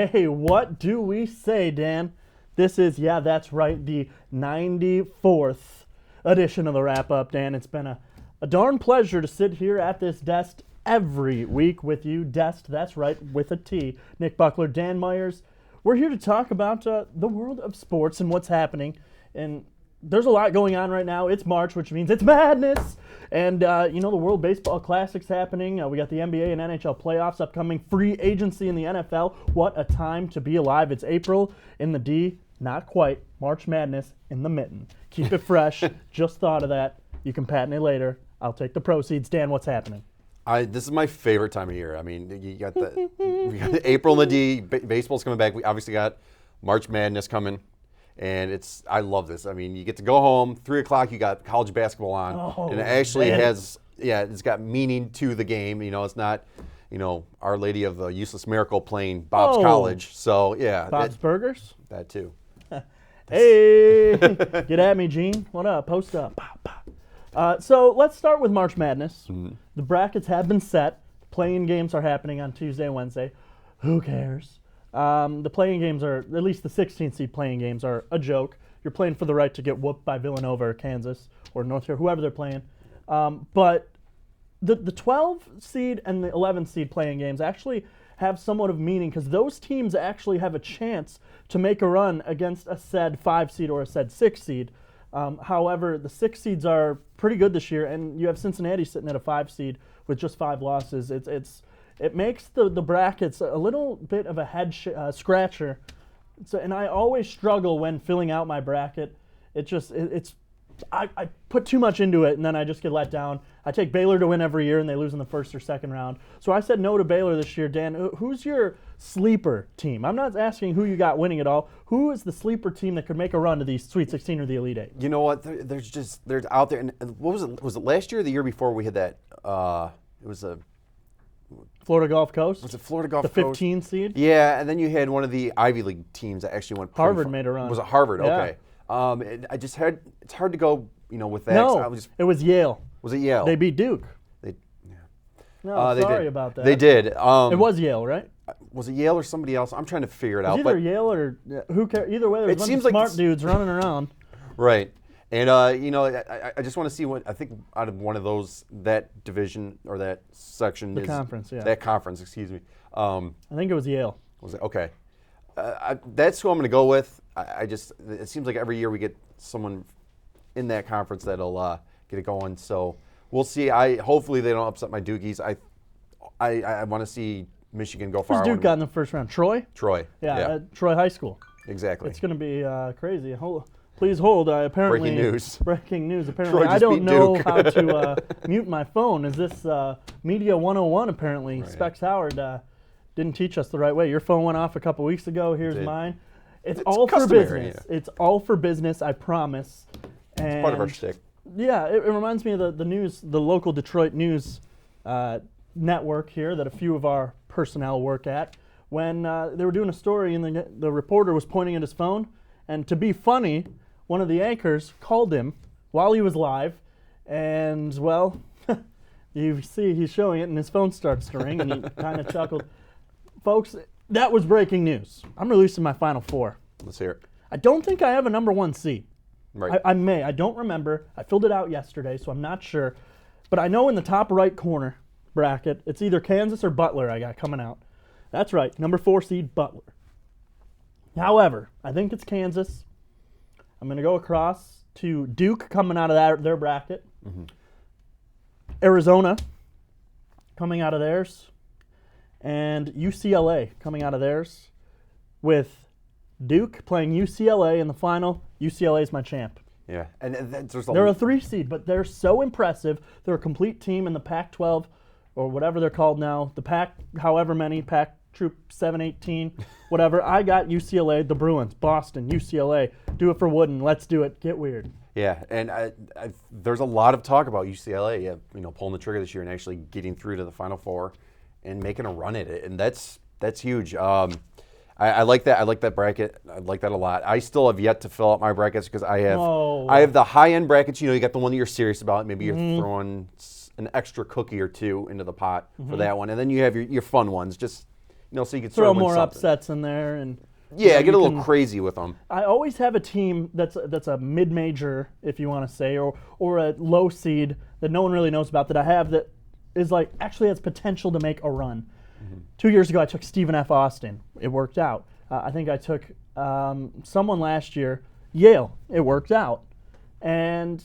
Hey, what do we say, Dan? This is, that's right, the 94th edition of the Wrap-Up, Dan. It's been a darn pleasure to sit here at this desk every week with you. Desk, that's right, with a T. Nick Buckler, Dan Myers. We're here to talk about the world of sports and what's happening. And there's a lot going on right now. It's March, which means it's madness. And, the World Baseball Classic's happening. We got the NBA and NHL playoffs upcoming. Free agency in the NFL. What a time to be alive. It's April in the D. Not quite. March Madness in the mitten. Keep it fresh. Just thought of that. You can patent it later. I'll take the proceeds. Dan, what's happening? This is my favorite time of year. I mean, we got the April in the D. Baseball's coming back. We obviously got March Madness coming. And I love this. I mean, you get to go home, 3 o'clock, you got college basketball on. And it actually it's got meaning to the game. It's not, Our Lady of the Useless Miracle playing Bob's College. So, yeah. Bob's Burgers? That too. Hey, get at me, Gene. What up? Post up. So let's start with March Madness. Mm-hmm. The brackets have been set. Playing games are happening on Tuesday and Wednesday. Who cares? The playing games are, at least the 16 seed playing games are a joke. You're playing for the right to get whooped by Villanova or Kansas or North Carolina, whoever they're playing. But the 12 seed and the 11 seed playing games actually have somewhat of meaning because those teams actually have a chance to make a run against a said 5 seed or a said 6 seed. However, the 6 seeds are pretty good this year, and you have Cincinnati sitting at a 5 seed with just 5 losses. It makes the brackets a little bit of a head scratcher. And I always struggle when filling out my bracket. I put too much into it, and then I just get let down. I take Baylor to win every year, and they lose in the first or second round. So I said no to Baylor this year. Dan, who's your sleeper team? I'm not asking who you got winning it all. Who is the sleeper team that could make a run to the Sweet 16 or the Elite 8? You know what? There's out there. And what was it? Was it last year or the year before we had that? It was a Florida Gulf Coast? Was it Florida Gulf Coast? The 15 seed? Yeah, and then you had one of the Ivy League teams that actually went. Harvard made a run. Was it Harvard? Yeah. Okay. It's hard to go, with that. No, it was Yale. Was it Yale? They beat Duke. No, sorry about that. They did. It was Yale, right? Was it Yale or somebody else? I'm trying to figure it out. Either Yale or who cares? Either way, there's a bunch of smart dudes running around. Right. And, I just want to see what, I think out of one of those, that division or that section The conference, yeah. That conference, excuse me. I think it was Yale. Was it? Okay. That's who I'm going to go with. It seems like every year we get someone in that conference that'll get it going. So we'll see. Hopefully they don't upset my Dukies. I want to see Michigan go far. Who's Duke got in the first round? Troy? Troy. Yeah. Troy High School. Exactly. It's going to be crazy. Please hold. Apparently, Breaking news. Apparently, Troy I don't know Duke. how to mute my phone. Is this Media 101? Apparently, right. Specs Howard didn't teach us the right way. Your phone went off a couple weeks ago. Here's mine. It's all for business. Yeah. It's all for business. I promise. And it's part of our shtick. Yeah, it reminds me of the news, the local Detroit news network here that a few of our personnel work at. When they were doing a story, and the reporter was pointing at his phone, and to be funny, one of the anchors called him while he was live, and, well, you see he's showing it, and his phone starts to ring, and he kind of chuckled. Folks, that was breaking news. I'm releasing my Final Four. Let's hear it. I don't think I have a number 1 seed. Right. I may. I don't remember. I filled it out yesterday, so I'm not sure. But I know in the top right corner bracket, it's either Kansas or Butler I got coming out. That's right, number 4 seed Butler. However, I think it's Kansas. I'm going to go across to Duke coming out of their bracket. Mm-hmm. Arizona coming out of theirs. And UCLA coming out of theirs. With Duke playing UCLA in the final. UCLA is my champ. Yeah, and they're a 3 seed, but they're so impressive. They're a complete team in the Pac-12, or whatever they're called now. The Pac, however many, Pac Troop 718, whatever. I got UCLA, the Bruins, Boston, UCLA. Do it for Wooden. Let's do it. Get weird. Yeah, and there's a lot of talk about UCLA, pulling the trigger this year and actually getting through to the Final Four and making a run at it, and that's huge. I like that. I like that bracket. I like that a lot. I still have yet to fill out my brackets because I have the high end brackets. You got the one that you're serious about. Maybe you're throwing an extra cookie or two into the pot for that one, and then you have your fun ones. Just so you could throw sort of win more something. upsets in there, and Yeah, get a you little can- crazy with them. I always have a team that's a mid-major, if you want to say, or a low seed that no one really knows about that I have that is like actually has potential to make a run. 2 years ago, I took Stephen F. Austin. It worked out. I think I took someone last year, Yale. It worked out. And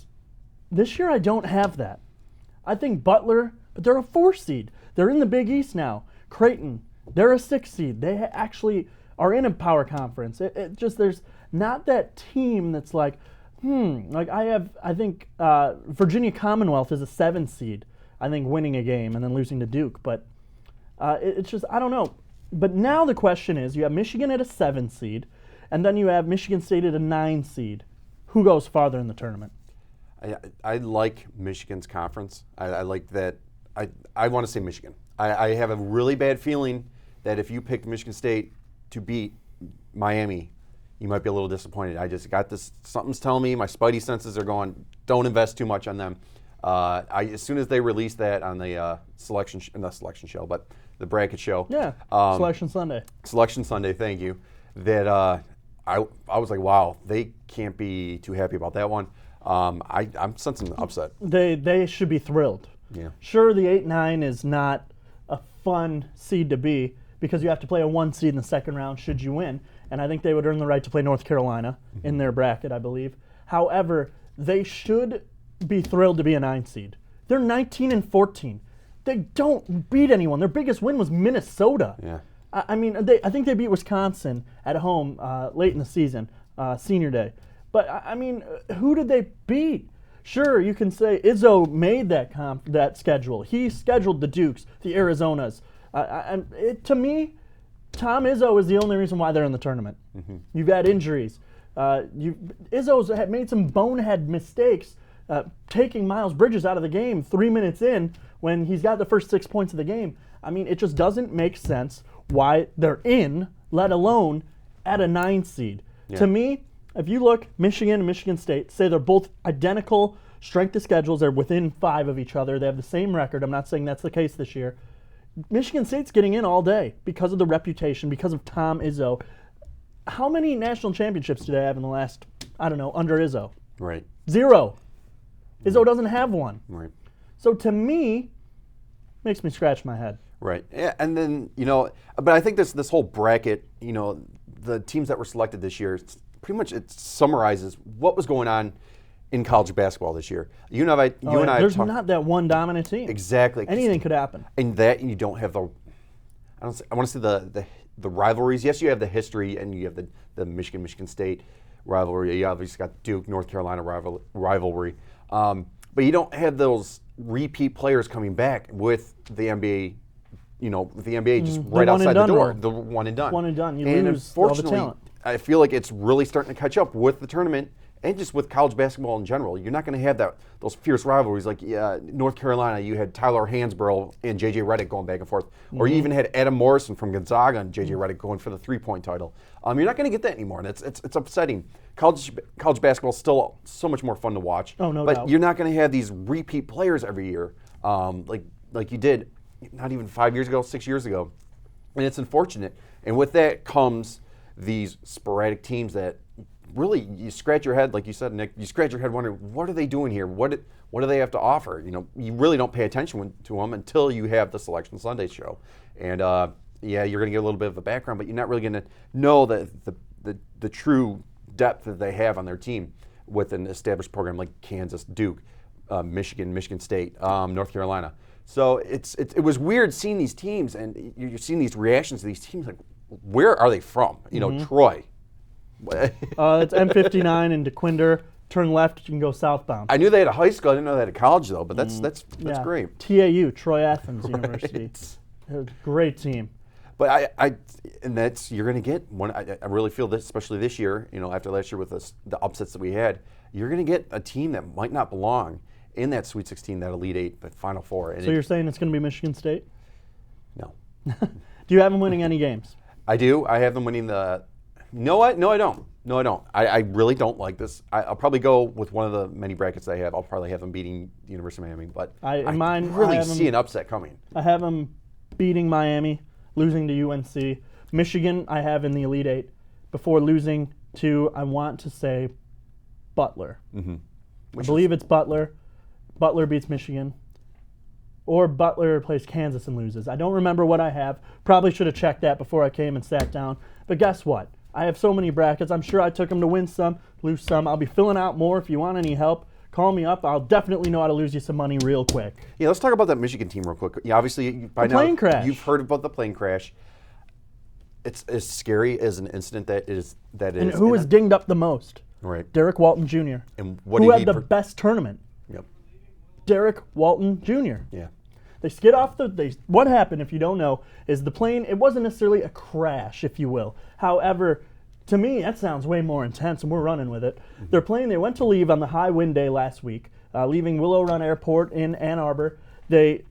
this year, I don't have that. I think Butler, but they're a 4 seed. They're in the Big East now. Creighton, they're a 6 seed. They actually are in a power conference. It just, there's not that team that's like, like I think Virginia Commonwealth is a 7 seed. I think winning a game and then losing to Duke. But it's just, I don't know. But now the question is, you have Michigan at a 7 seed, and then you have Michigan State at a 9 seed. Who goes farther in the tournament? I like Michigan's conference. I like that. I want to say Michigan. I have a really bad feeling that if you picked Michigan State to beat Miami, you might be a little disappointed. I just got this. Something's telling me, my spidey senses are going, don't invest too much on them. As soon as they released that on the not selection show, but the bracket show. Yeah, Selection Sunday. Selection Sunday, thank you. That I was like, wow, they can't be too happy about that one. I'm sensing an upset. They should be thrilled. Yeah. Sure, the 8-9 is not a fun seed to be because you have to play a 1 seed in the second round should you win. And I think they would earn the right to play North Carolina in their bracket, I believe. However, they should be thrilled to be a 9 seed. They're 19-14. They don't beat anyone. Their biggest win was Minnesota. Yeah. I mean, I think they beat Wisconsin at home late in the season, senior day. But I mean, who did they beat? Sure, you can say Izzo made that schedule. He scheduled the Dukes, the Arizonas. To me, Tom Izzo is the only reason why they're in the tournament. You've had injuries. Izzo's had made some bonehead mistakes, taking Miles Bridges out of the game 3 minutes in when he's got the first 6 points of the game. I mean, it just doesn't make sense why they're in, let alone at a 9 seed. Yeah. To me, if you look, Michigan and Michigan State, say they're both identical strength of schedules. They're within 5 of each other. They have the same record. I'm not saying that's the case this year. Michigan State's getting in all day because of the reputation, because of Tom Izzo. How many national championships do they have in the last, I don't know, under Izzo? Right. 0. Izzo doesn't have one. Right. So to me, makes me scratch my head. Right. Yeah, and then, but I think this whole bracket, the teams that were selected this year, pretty much it summarizes what was going on in college basketball this year. You and I There's not that one dominant team. Exactly. Anything could happen. And you don't have I want to say the rivalries. Yes, you have the history and you have the Michigan State rivalry. You obviously got Duke North Carolina rivalry. But you don't have those repeat players coming back with the NBA. The NBA just right outside the door. The one and done. One and done. You and lose all the unfortunately, talent. I feel like it's really starting to catch up with the tournament and just with college basketball in general. You're not going to have those fierce rivalries like North Carolina. You had Tyler Hansborough and J.J. Redick going back and forth, or you even had Adam Morrison from Gonzaga and J.J. Redick going for the 3-point title. You're not going to get that anymore, and it's upsetting. College basketball is still so much more fun to watch. Oh, no but doubt. You're not going to have these repeat players every year, like you did not even 5 years ago, 6 years ago, and it's unfortunate. And with that comes these sporadic teams that really you scratch your head, like you said, Nick. You scratch your head wondering, what are they doing here? What do they have to offer? You really don't pay attention to them until you have the Selection Sunday show. And you're going to get a little bit of a background, but you're not really going to know the true depth that they have on their team with an established program like Kansas, Duke, Michigan State, North Carolina. So it was weird seeing these teams, and you're seeing these reactions to these teams. Like, where are they from? Troy. It's M59 in DeQuinder. Turn left, you can go southbound. I knew they had a high school. I didn't know they had a college though. But that's great. TAU, Troy Athens University. A great team. But you're going to get one. I really feel this, especially this year. After last year with the upsets that we had, you're going to get a team that might not belong in that Sweet 16, that Elite 8, the Final Four. And so you're saying it's going to be Michigan State? No. Do you have them winning any games? I do. I have them winning the. You know what? No, I don't. I really don't like this. I'll probably go with one of the many brackets I have. I'll probably have them beating the University of Miami, but I really see an upset coming. I have them beating Miami. losing to UNC. Michigan, I have in the Elite Eight before losing to, I want to say, Butler. Mm-hmm. I believe it's Butler. Butler beats Michigan. Or Butler plays Kansas and loses. I don't remember what I have. Probably should have checked that before I came and sat down. But guess what? I have so many brackets. I'm sure I took them to win some, lose some. I'll be filling out more. If you want any help, call me up. I'll definitely know how to lose you some money real quick. Yeah, let's talk about that Michigan team real quick. Yeah, obviously, by The plane crash. You've heard about the plane crash. It's as scary as an incident that is. And who was dinged up the most? Right. Derek Walton Jr. And what who did had the best tournament? Yep. Derek Walton Jr. Yeah. They skid off what happened, if you don't know, is the plane, it wasn't necessarily a crash, if you will. However, to me, that sounds way more intense, and we're running with it. Mm-hmm. They went to leave on the high wind day last week, leaving Willow Run Airport in Ann Arbor. They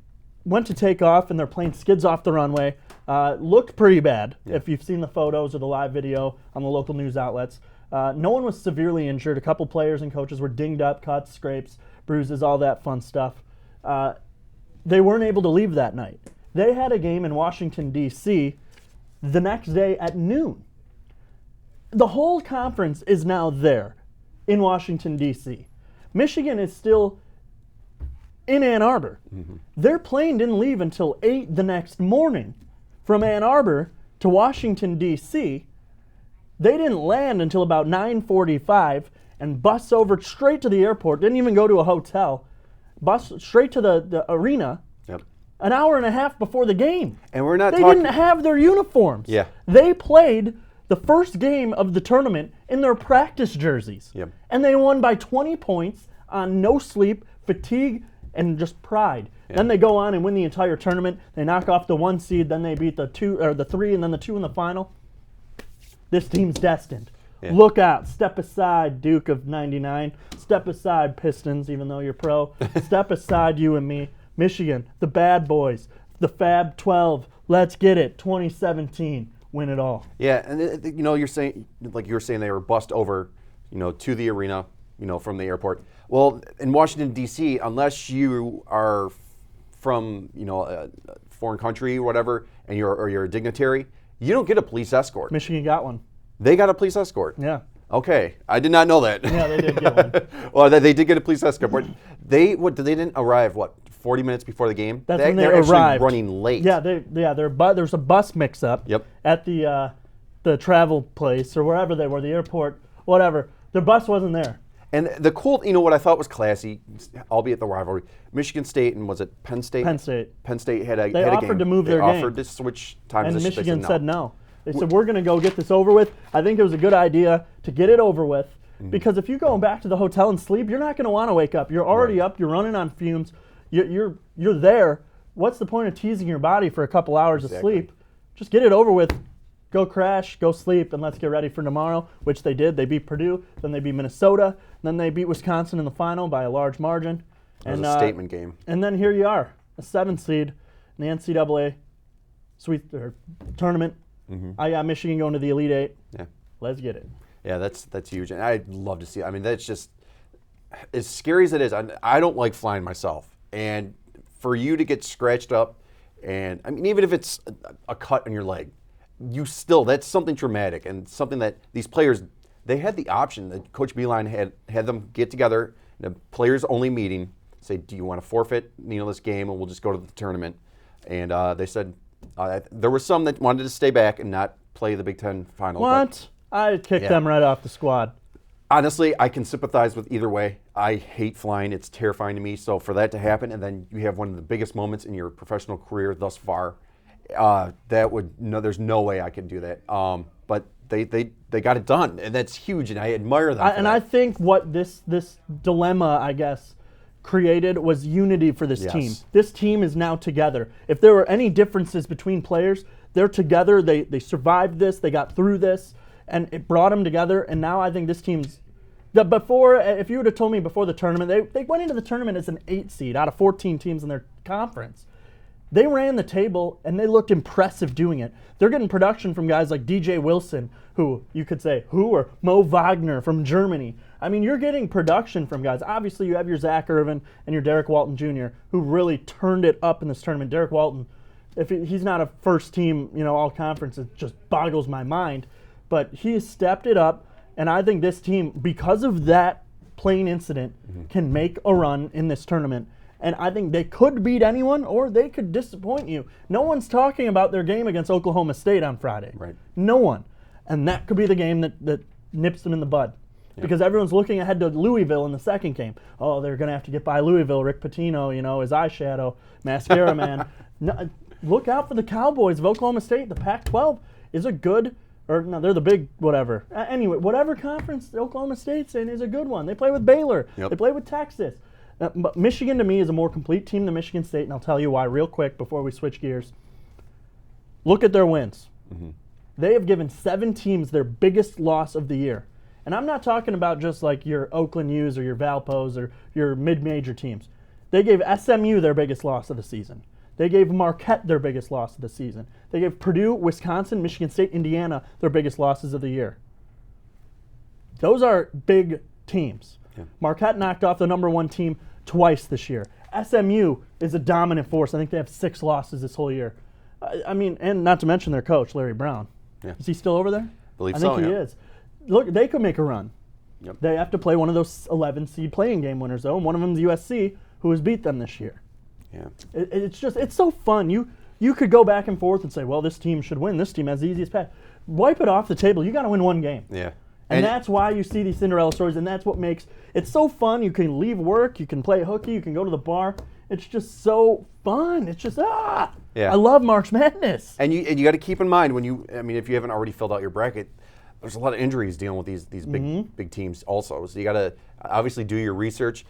went to take off, and their plane skids off the runway. Looked pretty bad, if you've seen the photos or the live video on the local news outlets. No one was severely injured. A couple players and coaches were dinged up, cuts, scrapes, bruises, all that fun stuff. They weren't able to leave that night. They had a game in Washington, D.C. the next day at noon. The whole conference is now there in Washington, D.C. Michigan is still in Ann Arbor. Mm-hmm. Their plane didn't leave until 8 the next morning from Ann Arbor to Washington, D.C. They didn't land until about 9:45 and bus over straight to the airport, didn't even go to a hotel. Bus straight to the arena. Yep. An hour and a half before the game. And we're not They didn't have their uniforms. Yeah. They played the first game of the tournament in their practice jerseys. Yep. And they won by 20 points on no sleep, fatigue, and just pride. Yeah. Then they go on and win the entire tournament. They knock off the 1 seed, then they beat the 2 or the 3 and then the 2 in the final. This team's destined. Yeah. Look out. Step aside, Duke of 99. Step aside, Pistons, even though you're pro. Step aside, you and me. Michigan, the bad boys, the Fab 12. Let's get it. 2017. Win it all. Yeah, and you're saying, like you were saying, they were bussed over, to the arena, from the airport. Well, in Washington, D.C., unless you are from, a foreign country or whatever, and you're a dignitary, you don't get a police escort. Michigan got one. They got a police escort. Yeah. Okay, I did not know that. Yeah, they did get one. Well, they did get a police escort, but they didn't arrive 40 minutes before the game. That's when they they're arrived. Actually running late. Yeah, there's a bus mix-up. Yep. At the travel place or wherever they were, the airport, whatever. Their bus wasn't there. And the cool, what I thought was classy, albeit the rivalry, Michigan State and was it Penn State? Penn State. Penn State had a They had a offered game. to move they their game. They offered to switch times. And Michigan they said no. They said, we're going to go get this over with. I think it was a good idea to get it over with because if you're going back to the hotel and sleep, you're not going to want to wake up. You're already up. You're running on fumes. You're there. What's the point of teasing your body for a couple hours of sleep? Just get it over with. Go crash, go sleep, and let's get ready for tomorrow, which they did. They beat Purdue, then they beat Minnesota, then they beat Wisconsin in the final by a large margin. It was a statement game. And then here you are, a 7th seed in the NCAA tournament. Mm-hmm. I got Michigan going to the Elite Eight. Yeah. Let's get it. Yeah, that's huge. And I'd love to see it. I mean, that's just, as scary as it is, I don't like flying myself. And for you to get scratched up, and I mean, even if it's a cut on your leg, that's something traumatic and something that these players, they had the option. That Coach Beilein had them get together in a players-only meeting, say, do you want to forfeit this game and we'll just go to the tournament? And they said, there were some that wanted to stay back and not play the Big Ten final. What? I'd kick them right off the squad. Honestly, I can sympathize with either way. I hate flying. It's terrifying to me. So for that to happen, and then you have one of the biggest moments in your professional career thus far, there's no way I could do that. But they got it done, and that's huge, and I admire them. I think what this dilemma, I guess, created was unity for this team. This team is now together. If there were any differences between players, they're together. They survived this. They got through this, and it brought them together. And now I think this team's if you would have told me before the tournament, they went into the tournament as an 8 seed out of 14 teams in their conference. They ran the table, and they looked impressive doing it. They're getting production from guys like DJ Wilson, who you could say, or Mo Wagner from Germany. I mean, you're getting production from guys. Obviously, you have your Zach Irvin and your Derek Walton Jr., who really turned it up in this tournament. Derek Walton, he's not a first team, all conference, it just boggles my mind. But he has stepped it up, and I think this team, because of that plane incident, can make a run in this tournament. And I think they could beat anyone, or they could disappoint you. No one's talking about their game against Oklahoma State on Friday. Right. No one. And that could be the game that nips them in the bud. Because everyone's looking ahead to Louisville in the second game. Oh, they're going to have to get by Louisville. Rick Pitino, his eyeshadow, mascara man. No, look out for the Cowboys of Oklahoma State. The Pac-12 is a good, or no, they're the big whatever. Anyway, whatever conference Oklahoma State's in is a good one. They play with Baylor. Yep. They play with Texas. But Michigan, to me, is a more complete team than Michigan State, and I'll tell you why real quick before we switch gears. Look at their wins. They have given 7 teams their biggest loss of the year. And I'm not talking about just like your Oakland U's or your Valpos or your mid-major teams. They gave SMU their biggest loss of the season. They gave Marquette their biggest loss of the season. They gave Purdue, Wisconsin, Michigan State, Indiana their biggest losses of the year. Those are big teams. Yeah. Marquette knocked off the number 1 team twice this year. SMU is a dominant force. I think they have 6 losses this whole year. I mean, and not to mention their coach, Larry Brown. Yeah. Is he still over there? Believe I think so, he yeah. is. Look, they could make a run. Yep. They have to play one of those 11 seed playing game winners, though, and one of them is USC, who has beat them this year. Yeah. It's so fun. You could go back and forth and say, well, this team should win. This team has the easiest path. Wipe it off the table. You got to win one game. Yeah. And that's why you see these Cinderella stories, and that's what makes it so fun. You can leave work, you can play hooky, you can go to the bar. It's just so fun. It's just, Yeah. I love March Madness. And you got to keep in mind if you haven't already filled out your bracket, there's a lot of injuries dealing with these big teams also. So you got to obviously do your research.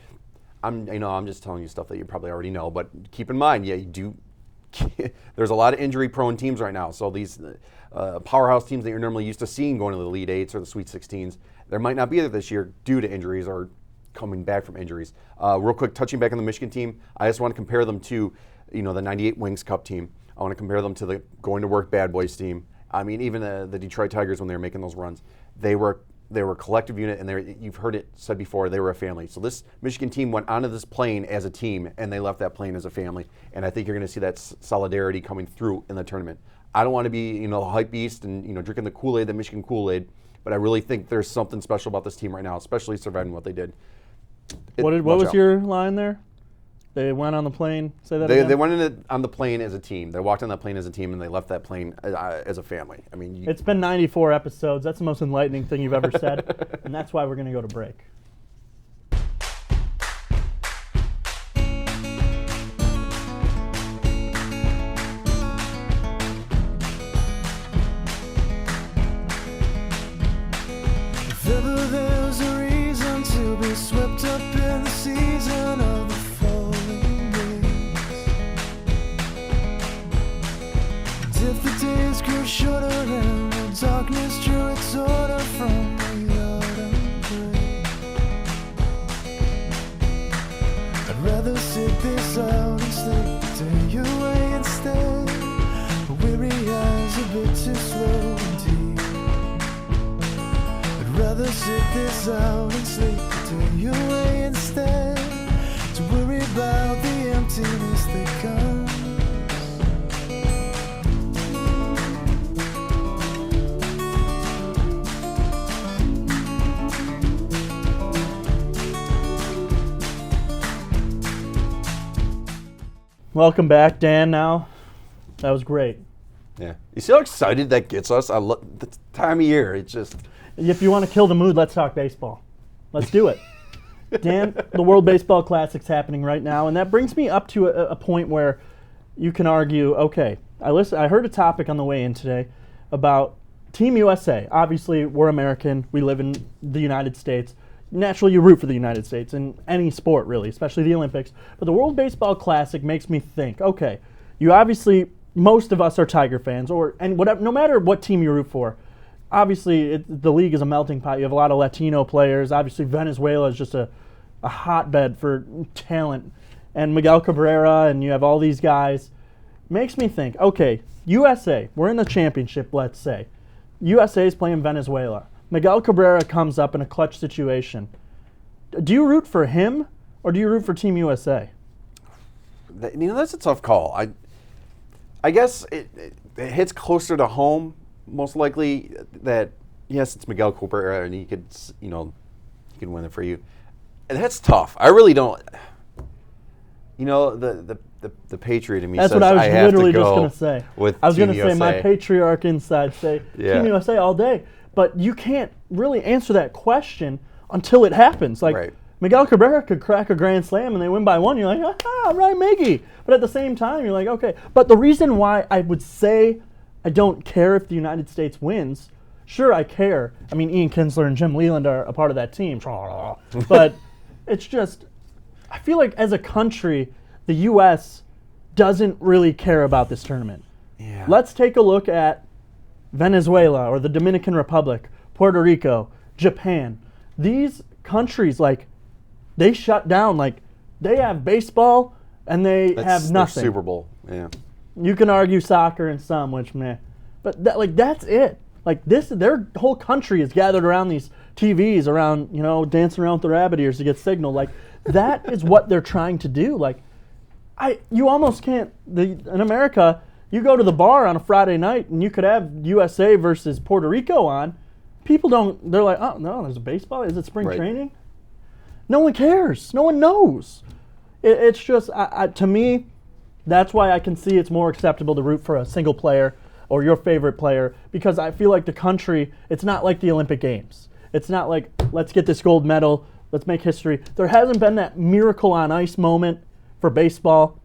I'm just telling you stuff that you probably already know, but keep in mind, you do. There's a lot of injury-prone teams right now. So these powerhouse teams that you're normally used to seeing going to the Elite Eights or the Sweet 16s, there might not be there this year due to injuries or coming back from injuries. Real quick, touching back on the Michigan team, I just want to compare them to, the 98 Wings Cup team. I want to compare them to the Going to Work Bad Boys team. I mean, even the Detroit Tigers, when they were making those runs, they were a collective unit, and you've heard it said before, they were a family. So this Michigan team went onto this plane as a team, and they left that plane as a family. And I think you're going to see that solidarity coming through in the tournament. I don't want to be, the hype beast and, drinking the Kool-Aid, the Michigan Kool-Aid, but I really think there's something special about this team right now, especially surviving what they did. What was your line there? They went on the plane. Say that again. They went on the plane as a team. They walked on that plane as a team, and they left that plane as a family. I mean, it's been 94 episodes. That's the most enlightening thing you've ever said, and that's why we're going to go to break. If ever there's a reason to be swept up in the season of the falling leaves, and if the days grew shorter and the darkness drew its order from the autumn gray, I'd rather sit this out and sleep the day away instead. But weary eyes a bit too slow and deep. Rather sit this out and sleep the day away instead, to worry about the emptiness that comes. Welcome back, Dan. Now, that was great. yeah. You see how excited that gets us? I love the time of year. It's just. If you want to kill the mood, let's talk baseball. Let's do it. Dan, the World Baseball Classic's happening right now, and that brings me up to a point where you can argue, okay, I heard a topic on the way in today about Team USA. Obviously, we're American. We live in the United States. Naturally, you root for the United States in any sport, really, especially the Olympics. But the World Baseball Classic makes me think, okay, you obviously, most of us are Tiger fans, and whatever, no matter what team you root for. Obviously, the league is a melting pot. You have a lot of Latino players. Obviously, Venezuela is just a hotbed for talent. And Miguel Cabrera, and you have all these guys. Makes me think, okay, USA, we're in the championship, let's say. USA is playing Venezuela. Miguel Cabrera comes up in a clutch situation. Do you root for him, or do you root for Team USA? That's a tough call. I guess it hits closer to home, most likely. That yes, it's Miguel Cabrera, and he could win it for you. And that's tough. I really don't. The patriot in me That's says what I was have literally to just go going to say. with I was Team going to say my USA. patriarch inside say Yeah. Team USA all day, but you can't really answer that question until it happens. Like Right. Miguel Cabrera could crack a grand slam and they win by 1. You're like, all right, Miggy. But at the same time, you're like, okay. But the reason why I would say I don't care if the United States wins, sure, I care. I mean, Ian Kinsler and Jim Leland are a part of that team. But it's just, I feel like as a country, the U.S. doesn't really care about this tournament. Yeah. Let's take a look at Venezuela or the Dominican Republic, Puerto Rico, Japan. These countries, like, they shut down. Like, they have baseball and they That's have their nothing. Super Bowl. Yeah. You can argue soccer and some, which meh. But that's it. Like their whole country is gathered around these TVs, around dancing around with the rabbit ears to get signal. Like that is what they're trying to do. Like you almost can't. In America, you go to the bar on a Friday night and you could have USA versus Puerto Rico on. People don't. They're like, oh no, there's a baseball. Is it spring Right. training? No one cares. No one knows. It's just to me. That's why I can see it's more acceptable to root for a single player or your favorite player, because I feel like the country, it's not like the Olympic Games. It's not like, let's get this gold medal, let's make history. There hasn't been that miracle on ice moment for baseball,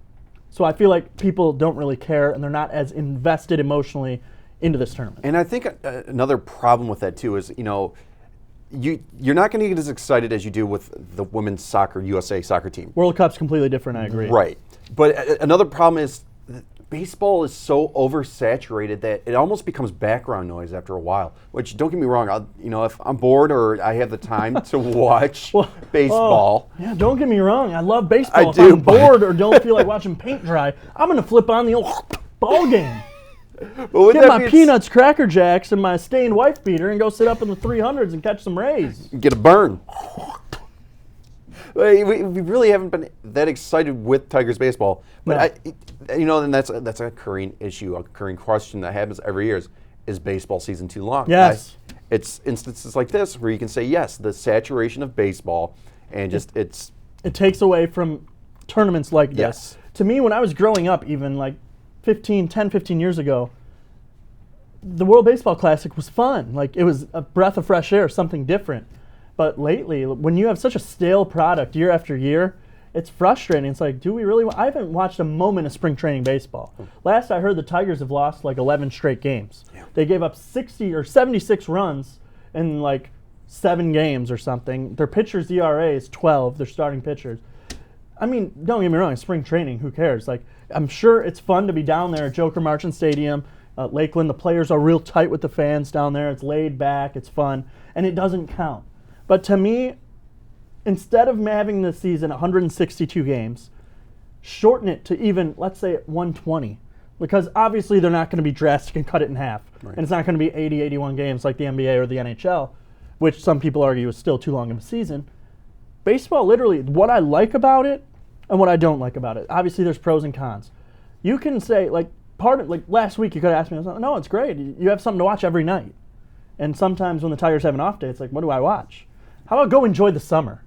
so I feel like people don't really care and they're not as invested emotionally into this tournament. And I think another problem with that too is, you're not going to get as excited as you do with the women's soccer USA soccer team. World Cup's completely different, I agree. Right. But another problem is that baseball is so oversaturated that it almost becomes background noise after a while. Which, don't get me wrong, if I'm bored or I have the time to watch baseball. Yeah, don't get me wrong, I love baseball. I If do, I'm bored or don't feel like watching paint dry, I'm going to flip on the old ball game. But with Get that my being Peanuts, Cracker Jacks, and my stained wife beater and go sit up in the 300s and catch some rays. get a burn. We really haven't been that excited with Tigers baseball, but and that's a recurring issue, a recurring question that happens every year: is baseball season too long? Yes. It's instances like this where you can say yes, the saturation of baseball, and just It takes away from tournaments like this. Yes. To me, when I was growing up, even like 10, 15 years ago, the World Baseball Classic was fun. Like, it was a breath of fresh air, something different. But lately, when you have such a stale product year after year, it's frustrating. It's like, do we really I haven't watched a moment of spring training baseball. Last I heard, the Tigers have lost like 11 straight games. Yeah. They gave up 60 or 76 runs in like 7 games or something. Their pitchers' ERA is 12, their starting pitchers. I mean, don't get me wrong, spring training, who cares? Like, I'm sure it's fun to be down there at Joker Marchant Stadium, Lakeland. The players are real tight with the fans down there. It's laid back, it's fun, and it doesn't count. But to me, instead of having the season 162 games, shorten it to even, let's say, 120. Because obviously they're not going to be drastic and cut it in half. Right. And it's not going to be 80, 81 games like the NBA or the NHL, which some people argue is still too long of a season. Baseball, literally, what I like about it and what I don't like about it. Obviously, there's pros and cons. You can say, like last week, you could have asked me, I was like, no, it's great. You have something to watch every night. And sometimes when the Tigers have an off day, it's like, what do I watch? How about go enjoy the summer?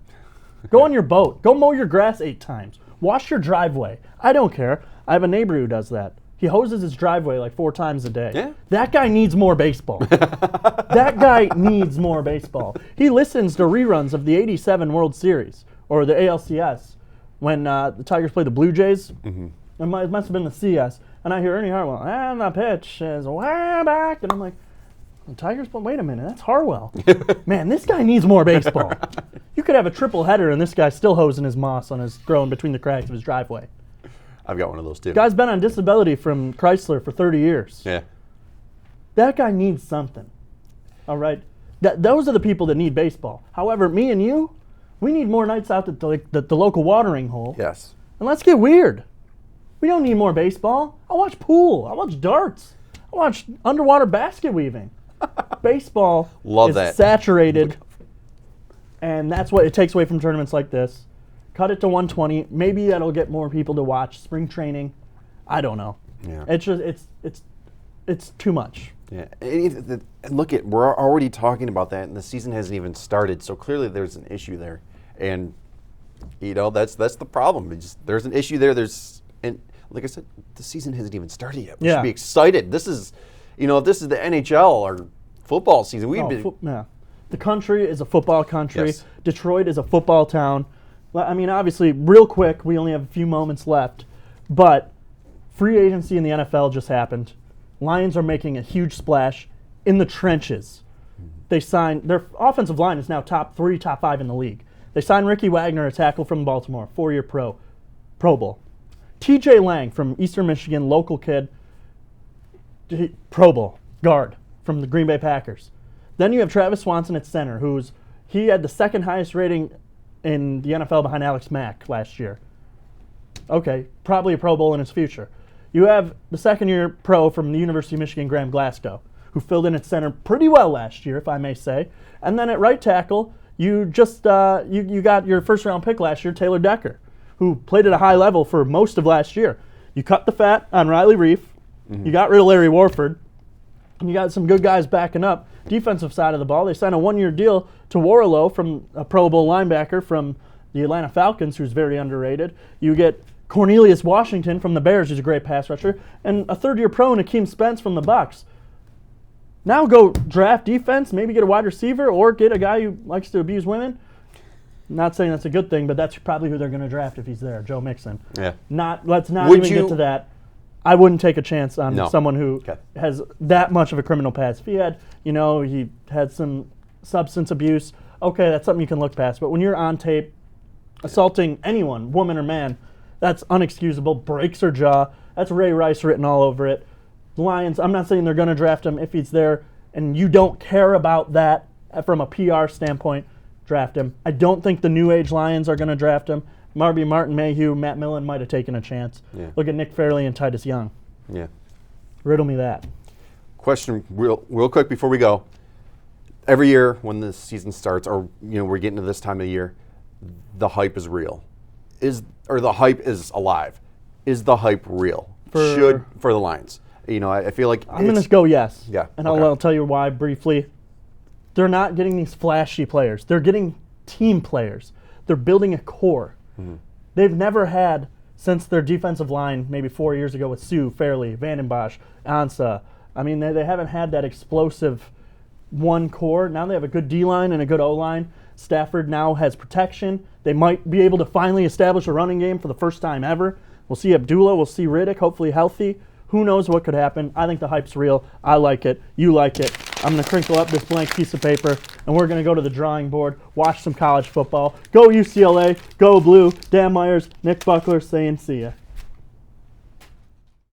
Go on your boat. Go mow your grass 8 times. Wash your driveway. I don't care. I have a neighbor who does that. He hoses his driveway like 4 times a day. Yeah. That guy needs more baseball. That guy needs more baseball. He listens to reruns of the '87 World Series or the ALCS when the Tigers played the Blue Jays. Mm-hmm. It must have been the CS. And I hear Ernie Harwell, and the pitch is way back. And I'm like, the Tigers, wait a minute, that's Harwell. Man, this guy needs more baseball. You could have a triple header and this guy's still hosing his moss on his growing between the cracks of his driveway. I've got one of those too. Guy's been on disability from Chrysler for 30 years. Yeah. That guy needs something. All right? Those are the people that need baseball. However, me and you, we need more nights out at the local watering hole. Yes. And let's get weird. We don't need more baseball. I watch pool. I watch darts. I watch underwater basket weaving. Baseball Love is that. saturated, and that's what it takes away from tournaments like this. Cut it to 120. Maybe that'll get more people to watch spring training. I don't know. Yeah. It's just it's too much. Yeah, and look at we're already talking about that, and the season hasn't even started. So clearly, there's an issue there, and that's the problem. There's an issue there. And like I said, the season hasn't even started yet. We should be excited. This is, if this is the NHL or football season, the country is a football country. Yes. Detroit is a football town. I mean, obviously, real quick, we only have a few moments left, but free agency in the NFL just happened. Lions are making a huge splash in the trenches. They signed, their offensive line is now top 3, top 5 in the league. They signed Ricky Wagner, a tackle from Baltimore, 4-year Pro Bowl. TJ Lang from Eastern Michigan, local kid, Pro Bowl, guard from the Green Bay Packers. Then you have Travis Swanson at center, he had the second highest rating in the NFL behind Alex Mack last year. Okay, probably a Pro Bowl in his future. You have the second-year pro from the University of Michigan, Graham Glasgow, who filled in at center pretty well last year, if I may say. And then at right tackle, you just you got your first-round pick last year, Taylor Decker, who played at a high level for most of last year. You cut the fat on Riley Reif. You got rid of Larry Warford. And you got some good guys backing up. Defensive side of the ball, they signed a 1-year deal to Warlow, from a Pro Bowl linebacker from the Atlanta Falcons, who's very underrated. You get Cornelius Washington from the Bears, who's a great pass rusher, and a 3rd-year pro, Nakeem Spence from the Bucs. Now go draft defense, maybe get a wide receiver, or get a guy who likes to abuse women. Not saying that's a good thing, but that's probably who they're going to draft if he's there, Joe Mixon. Yeah. Let's not even get to that. I wouldn't take a chance on someone who has that much of a criminal past. If he had, he had some substance abuse, okay, that's something you can look past. But when you're on tape assaulting anyone, woman or man, that's unexcusable. Breaks her jaw. That's Ray Rice written all over it. The Lions, I'm not saying they're going to draft him if he's there, and you don't care about that from a PR standpoint, draft him. I don't think the New Age Lions are going to draft him. Martin Mayhew, Matt Millen might have taken a chance. Yeah. Look at Nick Fairley and Titus Young. Yeah. Riddle me that. Question real quick before we go. Every year when the season starts, or we're getting to this time of year, the hype is real. The hype is alive. Is the hype real? For the Lions? I feel like I'm going to go yes. Yeah. And I'll tell you why briefly. They're not getting these flashy players. They're getting team players. They're building a core. Mm-hmm. They've never had, since their defensive line maybe 4 years ago with Sue, Fairley, Vanden Bosch, Ansah. I mean, they haven't had that explosive one core. Now they have a good D-line and a good O-line. Stafford now has protection. They might be able to finally establish a running game for the first time ever. We'll see Abdullah. We'll see Riddick, hopefully healthy. Who knows what could happen? I think the hype's real. I like it. You like it. I'm going to crinkle up this blank piece of paper, and we're going to go to the drawing board, watch some college football. Go UCLA. Go Blue. Dan Myers, Nick Buckler saying see ya.